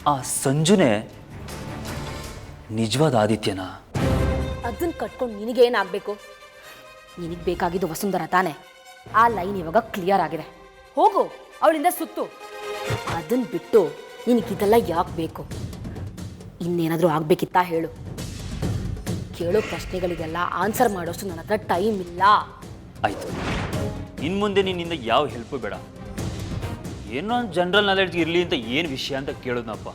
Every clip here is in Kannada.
ಆ ಸಂಜುನೇ ನಿಜವಾದ ಆದಿತ್ಯನ? ಅದನ್ನ ಕಟ್ಕೊಂಡು ನಿನಗೇನಾಗಬೇಕು? ನಿನಗೆ ಬೇಕಾಗಿದ್ದು ವಸುಂಧರ ತಾನೆ. ಆ ಲೈನ್ ಇವಾಗ ಕ್ಲಿಯರ್ ಆಗಿದೆ. ಹೋಗು, ಅವಳಿಂದ ಸುತ್ತು. ಅದನ್ನ ಬಿಟ್ಟು ನಿನಗಿದೆಲ್ಲ ಯಾಕೆ ಬೇಕು? ಇನ್ನೇನಾದರೂ ಆಗಬೇಕಿತ್ತಾ ಹೇಳು. ಕೇಳೋ ಪ್ರಶ್ನೆಗಳಿಗೆಲ್ಲ ಆನ್ಸರ್ ಮಾಡೋಷ್ಟು ನನ್ನ ಹತ್ರ ಟೈಮ್ ಇಲ್ಲ. ಆಯಿತು, ಇನ್ನು ಮುಂದೆ ನಿನ್ನಿಂದ ಯಾವ ಹೆಲ್ಪು ಬೇಡ. ಏನೋ ಜನರಲ್ ನಾಲೆಡ್ಜ್ ಇರಲಿ ಅಂತ ಏನು ವಿಷಯ ಅಂತ ಕೇಳೋದನಪ್ಪ.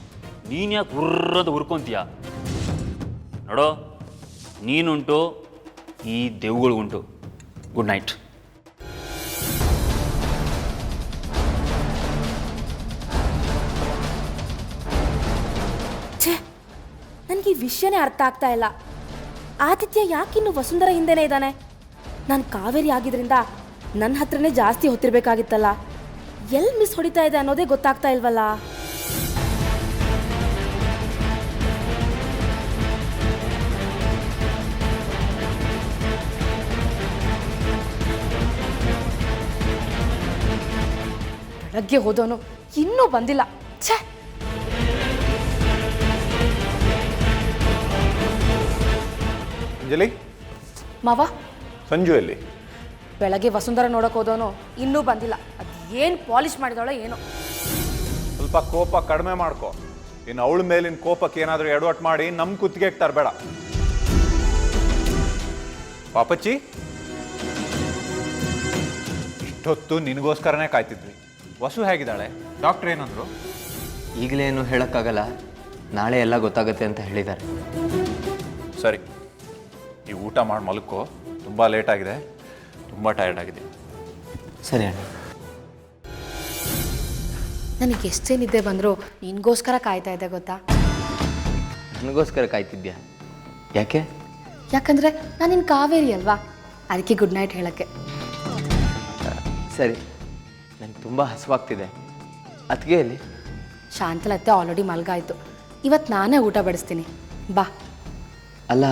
ನೀನು ಯಾಕೆ ಉರ್ರದ ಹುರ್ಕೊಂತೀಯ? ನೋಡೋ, ನೀನುಂಟು, ಈ ದೆವ್ಗಳಿಗುಂಟು. Good night. ಛೇ, ನನಗೆ ಈ ವಿಷಯನೇ ಅರ್ಥ ಆಗ್ತಾ ಇಲ್ಲ. ಆದಿತ್ಯ ಯಾಕಿನ್ನು ವಸುಂಧರ ಹಿಂದೆನೇ ಇದ್ದಾನೆ? ನಾನು ಕಾವೇರಿ ಆಗಿದ್ರಿಂದ ನನ್ನ ಹತ್ರನೇ ಜಾಸ್ತಿ ಹೊತ್ತಿರ್ಬೇಕಾಗಿತ್ತಲ್ಲ. ಎಲ್ಲಿ ಮಿಸ್ ಹೊಡಿತಾ ಇದೆ ಅನ್ನೋದೇ ಗೊತ್ತಾಗ್ತಾ ಇಲ್ವಲ್ಲ. ಬೆಳಗ್ಗೆ ಹೋದವನು ಇನ್ನೂ ಬಂದಿಲ್ಲ. ಛೇ, ಅಂಜಲಿ, ಮಾವ, ಸಂಜು ಎಲ್ಲಿ? ಬೆಳಗ್ಗೆ ವಸುಂಧರ ನೋಡಕ್ ಹೋದವನು ಇನ್ನೂ ಬಂದಿಲ್ಲ. ಅದು ಏನು ಪಾಲಿಶ್ ಮಾಡಿದವಳೋ ಏನೋ. ಸ್ವಲ್ಪ ಕೋಪ ಕಡಿಮೆ ಮಾಡ್ಕೊ. ಇನ್ನು ಅವಳ ಮೇಲಿನ ಕೋಪಕ್ಕೆ ಏನಾದರೂ ಎಡವಟ್ಟು ಮಾಡಿ ನಮ್ಮ ಕುತ್ತಿಗೆ ತರಬೇಡ. ಪಾಪಚ್ಚಿ, ಇಷ್ಟೊತ್ತು ನಿನಗೋಸ್ಕರನೇ ಕಾಯ್ತಿದ್ವಿ. ವಸು ಹೇಗಿದ್ದಾಳೆ? ಡಾಕ್ಟ್ರ್ ಏನಂದ್ರು? ಈಗಲೇ ಏನು ಹೇಳೋಕ್ಕಾಗಲ್ಲ, ನಾಳೆ ಎಲ್ಲ ಗೊತ್ತಾಗುತ್ತೆ ಅಂತ ಹೇಳಿದ್ದಾರೆ. ಸರಿ, ಈ ಊಟ ಮಾಡಿ ಮಲ್ಕೋ. ತುಂಬ ಲೇಟ್ ಆಗಿದೆ, ತುಂಬ ಟಯರ್ಡ್ ಆಗಿದೆ. ಸರಿ ಅಣ್ಣ. ನನಗೆ ಎಷ್ಟೇ ನಿದ್ದೆ ಬಂದರೂ ನಿನಗೋಸ್ಕರ ಕಾಯ್ತಾ ಇದ್ದೆ ಗೊತ್ತಾ? ನನಗೋಸ್ಕರ ಕಾಯ್ತಿದ್ಯಾ? ಯಾಕೆ? ಯಾಕಂದರೆ ನಾನು ನಿನ್ನ ಕಾವೇರಿ ಅಲ್ವಾ, ಅದಕ್ಕೆ ಗುಡ್ ನೈಟ್ ಹೇಳೋಕ್ಕೆ. ಸರಿ, ನನಗೆ ತುಂಬ ಹಸುವಾಗ್ತಿದೆ. ಅದಕ್ಕೆ ಅಲ್ಲಿ ಶಾಂತಲತ್ತೆ ಆಲ್ರೆಡಿ ಮಲ್ಗಾಯ್ತು. ಇವತ್ತು ನಾನೇ ಊಟ ಬಡಿಸ್ತೀನಿ, ಬಾ. ಅಲ್ಲ,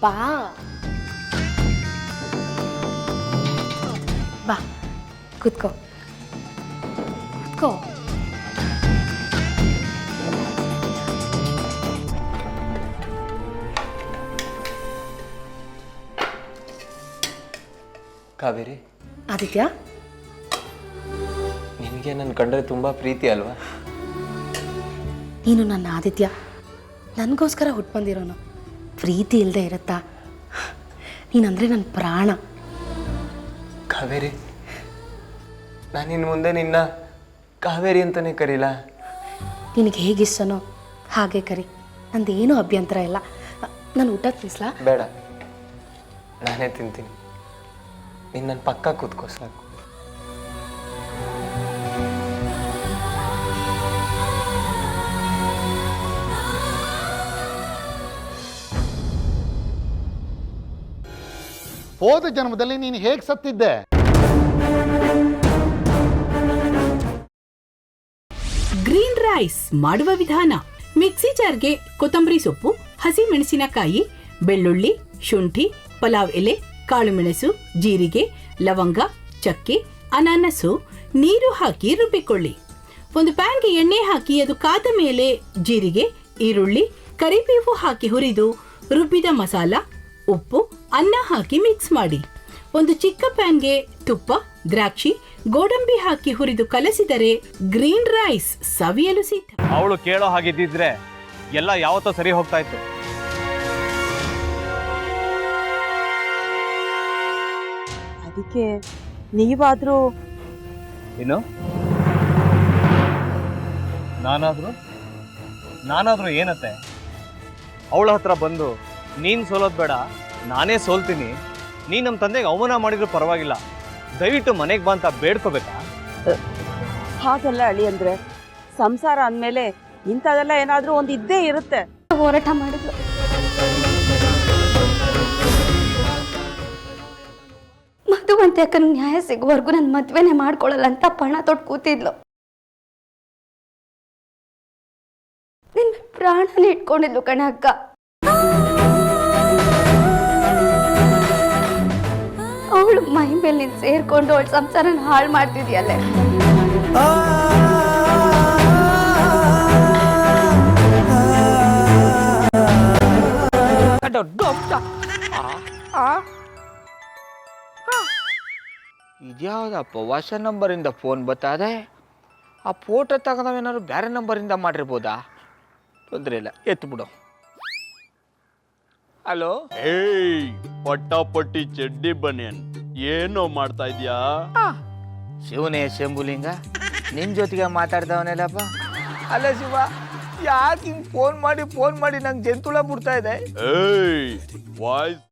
ಬಾ ಬಾ, ಕೂತ್ಕೋ ಕೂತ್ಕೋ. ಕಾವೇರಿ, ಆದಿತ್ಯ, ನಿನಗೆ ನನ್ನ ಕಂಡ್ರೆ ತುಂಬ ಪ್ರೀತಿ ಅಲ್ವಾ? ನೀನು ನನ್ನ ಆದಿತ್ಯ, ನನಗೋಸ್ಕರ ಹುಟ್ಟು ಬಂದಿರೋನು. ಪ್ರೀತಿ ಇಲ್ಲದೆ ಇರುತ್ತಾ? ನೀನಂದರೆ ನನ್ನ ಪ್ರಾಣ. ಕಾವೇರಿ, ನಾನಿನ್ನು ಮುಂದೆ ನಿನ್ನ ಕಾವೇರಿ ಅಂತಲೇ ಕರೀಲ. ನಿನಗೆ ಹೇಗಿಷ್ಟನೋ ಹಾಗೆ ಕರಿ, ನಂದೇನೂ ಅಭ್ಯಂತರ ಇಲ್ಲ. ನಾನು ಊಟ ತಿನ್ನಿಸ್ಲಾ? ಬೇಡ, ನಾನೇ ತಿಂತೀನಿ. ನೀನು ನನ್ನ ಪಕ್ಕ ಕೂತ್ಕೋ ಸಾಕು. ಹೋದ ಜನ್ಮದಲ್ಲಿ ನೀನು ಹೇಗೆ ಸತ್ತಿದ್ದೆ? ಗ್ರೀನ್ ರೈಸ್ ಮಾಡುವ ವಿಧಾನ: ಮಿಕ್ಸಿ ಜಾರ್ಗೆ ಕೊತ್ತಂಬರಿ ಸೊಪ್ಪು, ಹಸಿ ಮೆಣಸಿನಕಾಯಿ, ಬೆಳ್ಳುಳ್ಳಿ, ಶುಂಠಿ, ಪಲಾವ್ ಎಲೆ, ಕಾಳುಮೆಣಸು, ಜೀರಿಗೆ, ಲವಂಗ, ಚಕ್ಕೆ, ಅನಾನಸು, ನೀರು ಹಾಕಿ ರುಬ್ಬಿಕೊಳ್ಳಿ. ಒಂದು ಪ್ಯಾನ್ಗೆ ಎಣ್ಣೆ ಹಾಕಿ ಅದು ಕಾದ ಮೇಲೆ ಜೀರಿಗೆ, ಈರುಳ್ಳಿ, ಕರಿಬೇವು ಹಾಕಿ ಹುರಿದು ರುಬ್ಬಿದ ಮಸಾಲ, ಉಪ್ಪು, ಅನ್ನ ಹಾಕಿ ಮಿಕ್ಸ್ ಮಾಡಿ. ಒಂದು ಚಿಕ್ಕ ಪ್ಯಾನ್ಗೆ ತುಪ್ಪ, ದ್ರಾಕ್ಷಿ, ಗೋಡಂಬಿ ಹಾಕಿ ಹುರಿದು ಕಲಸಿದರೆ ಗ್ರೀನ್ ರೈಸ್ ಸವಿಯಲು ಸಿದ್ಧ. ಅವಳು ಕೇಳೋ ಹಾಗಿದ್ದಿದ್ರೆ ಎಲ್ಲ ಯಾವತ್ತೋ ಸರಿ ಹೋಗ್ತಾ ಇತ್ತು. ಅದಕ್ಕೆ ನೀವಾದ್ರೂ ಏನು? ನಾನಾದ್ರೂ ಏನತ್ತೆ? ಅವಳ ಹತ್ರ ಬಂದು ನೀನು ಸೋಲೋದು ಬೇಡ, ನಾನೇ ಸೋಲ್ತೀನಿ, ನೀನು ನಮ್ಮ ತಂದೆಗೆ ಅವಮಾನ ಮಾಡಿದ್ರು ಪರವಾಗಿಲ್ಲ, ದಯವಿಟ್ಟು ಮನೆಗೆ ಬಾ ಅಂತ ಬೇಡ್ಕೋಬೇಕಾ? ಹಾಗೆಲ್ಲ ಅಳಿ ಅಂದ್ರೆ ಸಂಸಾರ ಅಂದಮೇಲೆ ಇಂಥದೆಲ್ಲ ಏನಾದರೂ ಒಂದು ಇದ್ದೇ ಇರುತ್ತೆ. ಹೋರಾಟ ಮಾಡಿದ್ಲು. ಮಧುವಂತೆ ಅಕ್ಕನ ನ್ಯಾಯ ಸಿಗುವವರೆಗೂ ನನ್ನ ಮದ್ವೆನೇ ಮಾಡ್ಕೊಳ್ಳಲ್ಲ ಅಂತ ಪಣ ತೊಟ್ಟು ಕೂತಿದ್ಲು. ನಿನ್ನ ಪ್ರಾಣನೇ ಇಟ್ಕೊಂಡಿದ್ಲು ಕಣ ಅಕ್ಕ. ಅವಳು ಮೈ ಮೇಲೆ ನೀನು ಸೇರ್ಕೊಂಡು ಅವಳ ಸಂಸಾರನ ಹಾಳು ಮಾಡ್ತಿದ್ಯಲ್ಲೇ. ಇದ್ಯಾವುದಪ್ಪ ಹೊಸ ನಂಬರಿಂದ ಫೋನ್ ಬರ್ತದೆ. ಆ ಫೋಟೋ ತಗೊಂಡವೇನಾದ್ರು ಬೇರೆ ನಂಬರಿಂದ ಮಾಡಿರ್ಬೋದಾ? ತೊಂದರೆ ಇಲ್ಲ, ಎತ್ತು ಬಿಡು. ಹಲೋ, ಏಯ್ ಪಟ್ಟಾಪಟ್ಟಿ ಚಡ್ಡಿ ಬನಿಯನ್, ಏನೋ ಮಾಡ್ತಾ ಇದ್ಯಾ? ಶಿವನೇ ಶಂಭುಲಿಂಗ, ನಿನ್ನ ಜೊತೆಗೆ ಮಾತಾಡ್ದವನೇಲಪ್ಪ. ಅಲ್ಲ ಶಿವ, ಯಾಕೆ ಹಿಂಗೆ ಫೋನ್ ಮಾಡಿ ನಂಗೆ ಜಂತುಳ ಬಿಡ್ತಾ ಇದೆ? ಏಯ್ ವಾಯ್ಸ್